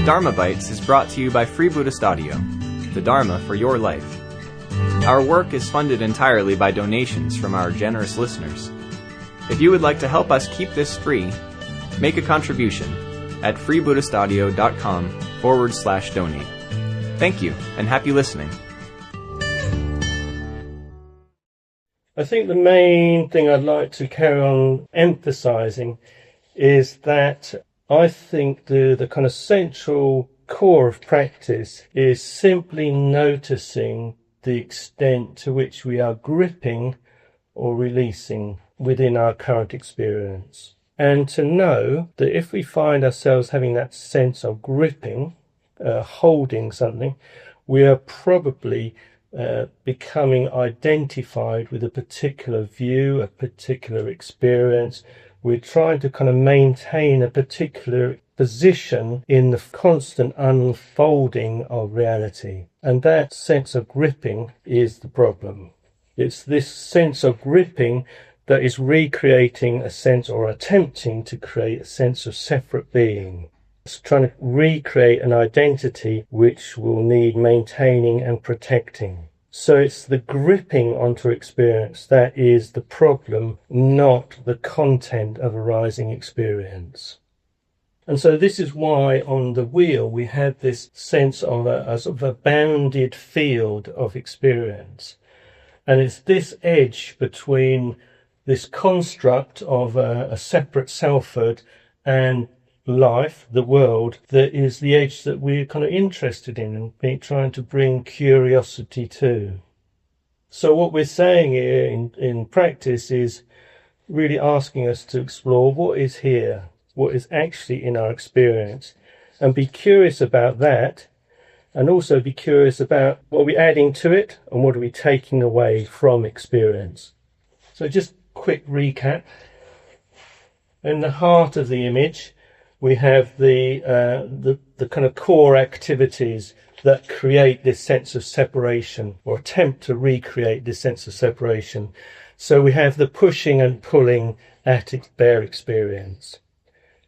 Dharmabytes is brought to you by Free Buddhist Audio, the Dharma for your life. Our work is funded entirely by donations from our generous listeners. If you would like to help us keep this free, make a contribution at freebuddhistaudio.com/donate. Thank you, and happy listening. I think the main thing I'd like to carry on emphasizing is that I think the kind of central core of practice is simply noticing the extent to which we are gripping or releasing within our current experience. And to know that if we find ourselves having that sense of gripping, holding something, we are probably becoming identified with a particular view, a particular experience. We're trying to kind of maintain a particular position in the constant unfolding of reality. And that sense of gripping is the problem. It's this sense of gripping that is recreating a sense, or attempting to create a sense of separate being. It's trying to recreate an identity which will need maintaining and protecting. So it's the gripping onto experience that is the problem, not the content of arising experience. And so this is why on the wheel we have this sense of a sort of a bounded field of experience. And it's this edge between this construct of a separate selfhood and life, the world, that is the edge that we're kind of interested in and trying to bring curiosity to. So what we're saying here in practice is really asking us to explore what is here, what is actually in our experience, and be curious about that, and also be curious about what we're adding to it and what are we taking away from experience. So just quick recap. In the heart of the image, we have the kind of core activities that create this sense of separation, or attempt to recreate this sense of separation. So we have the pushing and pulling at bare experience.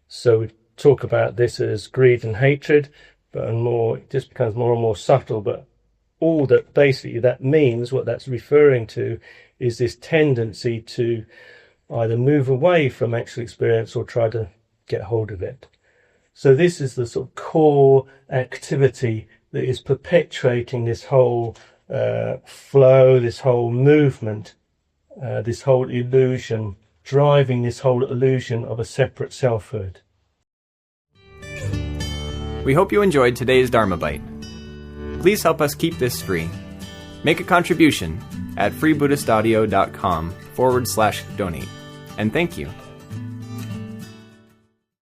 So we talk about this as greed and hatred, but it just becomes more and more subtle. But all that basically that means, what that's referring to, is this tendency to either move away from actual experience or try to get hold of it. So this is the sort of core activity that is perpetuating this whole flow, this whole movement, this whole illusion, driving this whole illusion of a separate selfhood. We hope you enjoyed today's Dharmabite. Please help us keep this free. Make a contribution at freebuddhistaudio.com/donate. And thank you.